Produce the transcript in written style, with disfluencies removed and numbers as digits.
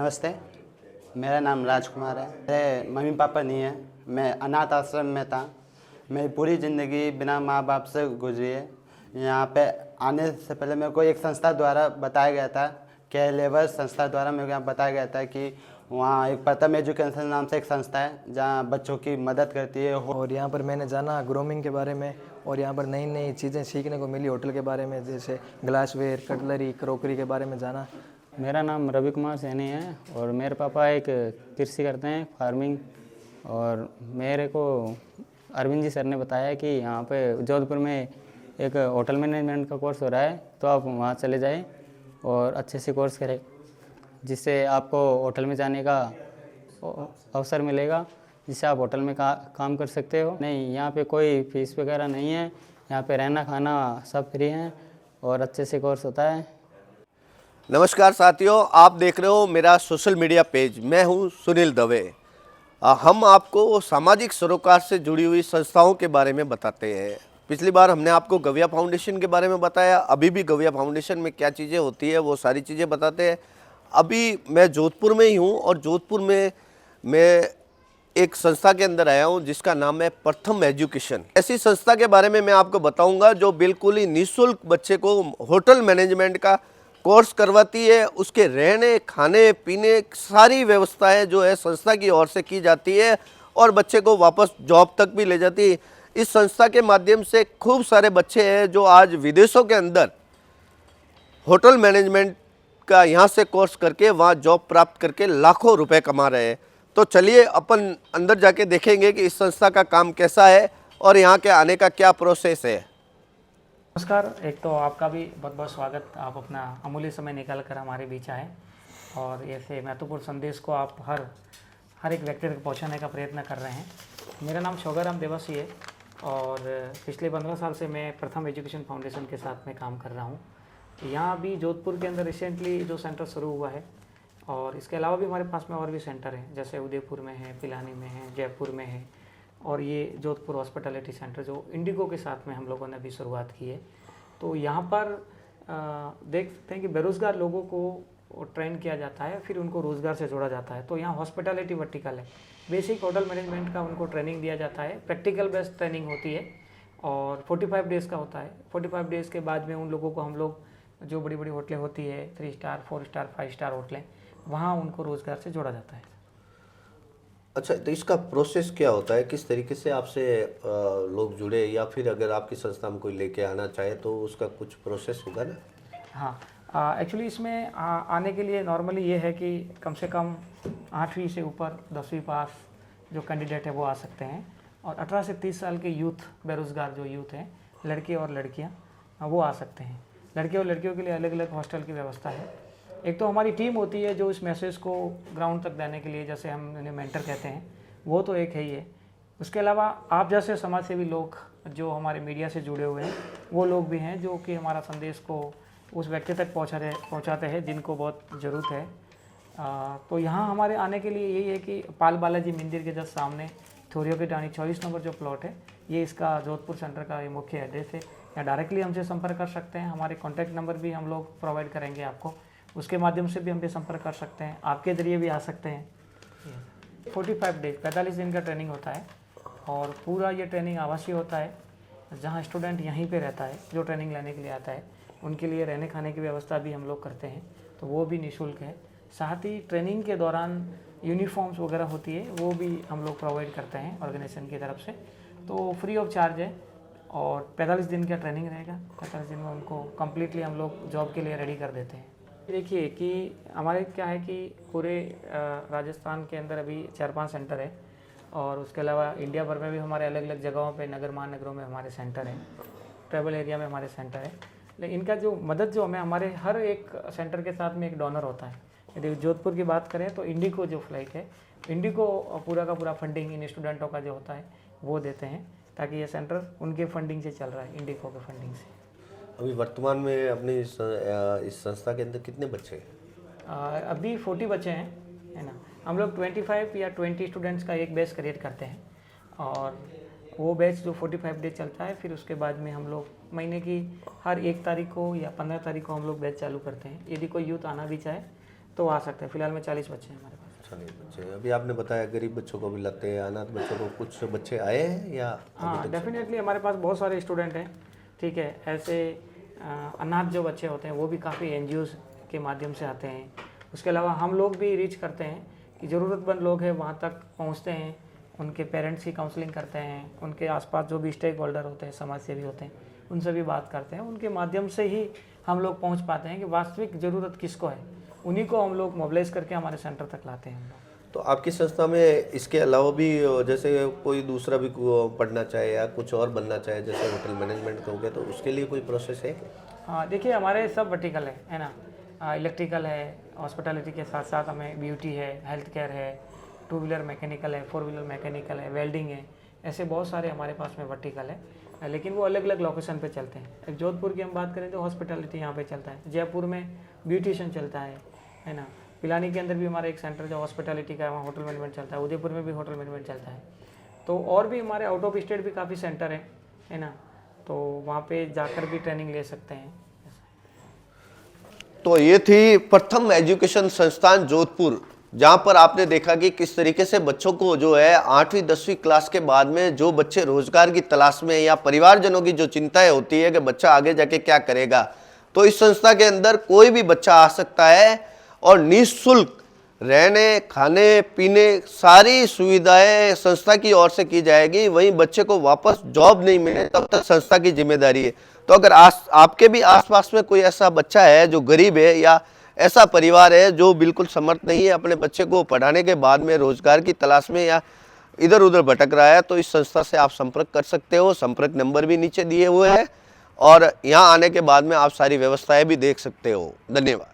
नमस्ते, मेरा नाम राजकुमार है। मेरे मम्मी पापा नहीं है, मैं अनाथ आश्रम में था। मेरी पूरी ज़िंदगी बिना माँ बाप से गुजरी है। यहाँ पे आने से पहले मेरे को एक संस्था द्वारा बताया गया था, केयर लेबर संस्था द्वारा मेरे को यहाँ बताया गया था कि वहाँ एक प्रथम एजुकेशन नाम से एक संस्था है जहाँ बच्चों की मदद करती है। और यहाँ पर मैंने जाना ग्रूमिंग के बारे में, और यहाँ पर नई नई चीज़ें सीखने को मिली होटल के बारे में, जैसे ग्लासवेयर, कटलरी, क्रॉकरी के बारे में जाना। मेरा नाम रवि कुमार सैनी है और मेरे पापा एक कृषि करते हैं, फार्मिंग। और मेरे को अरविंद जी सर ने बताया कि यहाँ पे जोधपुर में एक होटल मैनेजमेंट का कोर्स हो रहा है, तो आप वहाँ चले जाएं और अच्छे से कोर्स करें, जिससे आपको होटल में जाने का अवसर मिलेगा, जिससे आप होटल में काम कर सकते हो। नहीं, यहाँ पे कोई फीस वगैरह नहीं है, यहाँ पे रहना खाना सब फ्री है और अच्छे से कोर्स होता है। नमस्कार साथियों, आप देख रहे हो मेरा सोशल मीडिया पेज। मैं हूं सुनील दवे। हम आपको सामाजिक सरोकार से जुड़ी हुई संस्थाओं के बारे में बताते हैं। पिछली बार हमने आपको गविया फाउंडेशन के बारे में बताया, अभी भी गविया फाउंडेशन में क्या चीज़ें होती है वो सारी चीज़ें बताते हैं। अभी मैं जोधपुर में ही हूँ और जोधपुर में मैं एक संस्था के अंदर आया हूँ जिसका नाम है प्रथम एजुकेशन। ऐसी संस्था के बारे में मैं आपको बताऊँगा जो बिल्कुल ही निःशुल्क बच्चे को होटल मैनेजमेंट का कोर्स करवाती है। उसके रहने खाने पीने सारी व्यवस्थाएं जो है संस्था की ओर से की जाती है और बच्चे को वापस जॉब तक भी ले जाती है। इस संस्था के माध्यम से खूब सारे बच्चे हैं जो आज विदेशों के अंदर होटल मैनेजमेंट का यहाँ से कोर्स करके वहाँ जॉब प्राप्त करके लाखों रुपए कमा रहे हैं। तो चलिए अपन अंदर जाके देखेंगे कि इस संस्था का काम कैसा है और यहाँ के आने का क्या प्रोसेस है। नमस्कार, एक तो आपका भी बहुत बहुत स्वागत। आप अपना अमूल्य समय निकाल कर हमारे बीच आए और ऐसे महत्वपूर्ण संदेश को आप हर एक व्यक्ति तक पहुंचाने का प्रयत्न कर रहे हैं। मेरा नाम शोगाराम देवासी है और पिछले 15 साल से मैं प्रथम एजुकेशन फाउंडेशन के साथ में काम कर रहा हूं। यहाँ भी जोधपुर के अंदर रिसेंटली जो सेंटर शुरू हुआ है और इसके अलावा भी हमारे पास में और भी सेंटर हैं, जैसे उदयपुर में है, पिलानी में है, जयपुर में है और ये जोधपुर हॉस्पिटैलिटी सेंटर जो इंडिगो के साथ में हम लोगों ने अभी शुरुआत की है। तो यहाँ पर देख सकते हैं कि बेरोज़गार लोगों को ट्रेन किया जाता है, फिर उनको रोज़गार से जोड़ा जाता है। तो यहाँ हॉस्पिटैलिटी वर्टिकल है, बेसिक होटल मैनेजमेंट का उनको ट्रेनिंग दिया जाता है, प्रैक्टिकल बेस्ड ट्रेनिंग होती है और 45 डेज़ का होता है। 45 डेज़ के बाद में उन लोगों को हम लोग जो बड़ी बड़ी होटलें होती है, 3 स्टार 4 स्टार 5 स्टार होटलें, वहाँ उनको रोज़गार से जोड़ा जाता है। अच्छा, तो इसका प्रोसेस क्या होता है, किस तरीके से आपसे लोग जुड़े, या फिर अगर आपकी संस्था में कोई लेके आना चाहे तो उसका कुछ प्रोसेस होगा ना? हाँ, एक्चुअली इसमें आने के लिए नॉर्मली ये है कि कम से कम 8वीं से ऊपर 10वीं पास जो कैंडिडेट है वो आ सकते हैं और 18 से 30 साल के यूथ, बेरोज़गार जो यूथ हैं, लड़के और लड़कियाँ, वो आ सकते हैं। लड़के और लड़कियों के लिए अलग अलग हॉस्टल की व्यवस्था है। एक तो हमारी टीम होती है जो इस मैसेज को ग्राउंड तक देने के लिए, जैसे हम इन्हें मेंटर कहते हैं, वो तो एक है ही है। उसके अलावा आप जैसे समाज सेवी लोग जो हमारे मीडिया से जुड़े हुए हैं, वो लोग भी हैं जो कि हमारा संदेश को उस व्यक्ति तक पहुंचाते हैं जिनको बहुत ज़रूरत है। तो यहाँ हमारे आने के लिए यही है कि पाल बालाजी मंदिर के जस्ट सामने थोरियो की टानी 24 नंबर जो प्लॉट है, ये इसका जोधपुर सेंटर का ये मुख्य एड्रेस है। या डायरेक्टली हमसे संपर्क कर सकते हैं, हमारे कॉन्टैक्ट नंबर भी हम लोग प्रोवाइड करेंगे आपको, उसके माध्यम से भी हमसे संपर्क कर सकते हैं, आपके ज़रिए भी आ सकते हैं। 45 डेज 45 दिन का ट्रेनिंग होता है और पूरा ये ट्रेनिंग आवासीय होता है, जहाँ स्टूडेंट यहीं पे रहता है, जो ट्रेनिंग लेने के लिए आता है उनके लिए रहने खाने की व्यवस्था भी हम लोग करते हैं, तो वो भी निःशुल्क है। साथ ही ट्रेनिंग के दौरान यूनिफॉर्म्स वगैरह होती है, वो भी हम लोग प्रोवाइड करते हैं ऑर्गेनाइजेशन की तरफ से, तो फ्री ऑफ चार्ज है। और 45 दिन का ट्रेनिंग रहेगा, 45 दिन में उनको कम्प्लीटली हम लोग जॉब के लिए रेडी कर देते हैं। देखिए कि हमारे क्या है कि पूरे राजस्थान के अंदर अभी 4-5 सेंटर है और उसके अलावा इंडिया भर में भी हमारे अलग अलग जगहों पे, नगर महानगरों में हमारे सेंटर हैं, ट्रैवल एरिया में हमारे सेंटर है। लेकिन इनका जो मदद जो हमें, हमारे हर एक सेंटर के साथ में एक डोनर होता है। यदि जोधपुर की बात करें तो इंडिगो जो फ्लाइट है, इंडिगो पूरा का पूरा फंडिंग इन स्टूडेंटों का जो होता है वो देते हैं, ताकि ये सेंटर उनके फंडिंग से चल रहा है, इंडिगो के फंडिंग से। अभी वर्तमान में अपनी इस संस्था के अंदर कितने बच्चे हैं? अभी 40 बच्चे हैं, है ना। हम लोग 25 या 20 स्टूडेंट्स का एक बैच क्रिएट करते हैं और वो बैच जो 45 डेज चलता है, फिर उसके बाद में हम लोग महीने की हर 1 तारीख को या 15 तारीख को हम लोग बैच चालू करते हैं। यदि कोई यूथ आना भी चाहे तो आ सकते हैं। फिलहाल में 40 बच्चे हैं हमारे पास। 40 बच्चे। अभी आपने बताया गरीब बच्चों को भी लाते हैं, अनाथ बच्चों को, कुछ बच्चे आए हैं या हाँ, डेफिनेटली हमारे पास बहुत सारे स्टूडेंट हैं, ठीक है। ऐसे अनाथ जो बच्चे होते हैं वो भी काफ़ी NGOs के माध्यम से आते हैं। उसके अलावा हम लोग भी रीच करते हैं कि ज़रूरतमंद लोग हैं वहाँ तक पहुँचते हैं, उनके पेरेंट्स की काउंसलिंग करते हैं, उनके आसपास जो भी स्टेक होल्डर होते हैं, समाज सेवी होते हैं, उनसे भी बात करते हैं। उनके माध्यम से ही हम लोग पहुँच पाते हैं कि वास्तविक ज़रूरत किसको है, उन्हीं को हम लोग मोबिलाइज करके हमारे सेंटर तक लाते हैं हम लोग। तो आपकी संस्था में इसके अलावा भी जैसे कोई दूसरा भी पढ़ना चाहे या कुछ और बनना चाहे, जैसे होटल मैनेजमेंट हो गया, तो उसके लिए कोई प्रोसेस है? हाँ, देखिए हमारे सब वर्टिकल है ना, इलेक्ट्रिकल है, हॉस्पिटैलिटी के साथ साथ हमें ब्यूटी है, हेल्थ केयर है, 2 व्हीलर मैकेनिकल है, 4 व्हीलर मैकेनिकल है, वेल्डिंग है, ऐसे बहुत सारे हमारे पास में वर्टिकल है, लेकिन वो अलग अलग लोकेशन पे चलते हैं। एक जोधपुर की हम बात करें तो हॉस्पिटैलिटी यहाँ पे चलता है, जयपुर में ब्यूटिशियन चलता है ना, पिलानी के अंदर भी हमारा एक सेंटर जो हॉस्पिटैलिटी का है, वहाँ होटल मैनेजमेंट चलता है, उदयपुर में भी होटल मैनेजमेंट चलता है। तो और भी हमारे आउट ऑफ स्टेट भी काफ़ी सेंटर है ना, तो वहाँ पे जाकर भी ट्रेनिंग ले सकते हैं। तो ये थी प्रथम एजुकेशन संस्थान जोधपुर, जहाँ पर आपने देखा कि किस तरीके से बच्चों को जो है 8वीं 10वीं क्लास के बाद में जो बच्चे रोजगार की तलाश में या परिवारजनों की जो चिंताएं होती है कि बच्चा आगे जाके क्या करेगा, तो इस संस्था के अंदर कोई भी बच्चा आ सकता है और निःशुल्क रहने खाने पीने सारी सुविधाएं संस्था की ओर से की जाएगी। वहीं बच्चे को वापस जॉब नहीं मिले तब तक संस्था की जिम्मेदारी है। तो अगर आपके भी आसपास में कोई ऐसा बच्चा है जो गरीब है या ऐसा परिवार है जो बिल्कुल समर्थ नहीं है अपने बच्चे को पढ़ाने के बाद में रोजगार की तलाश में या इधर उधर भटक रहा है, तो इस संस्था से आप संपर्क कर सकते हो। संपर्क नंबर भी नीचे दिए हुए हैं और यहाँ आने के बाद में आप सारी व्यवस्थाएं भी देख सकते हो। धन्यवाद।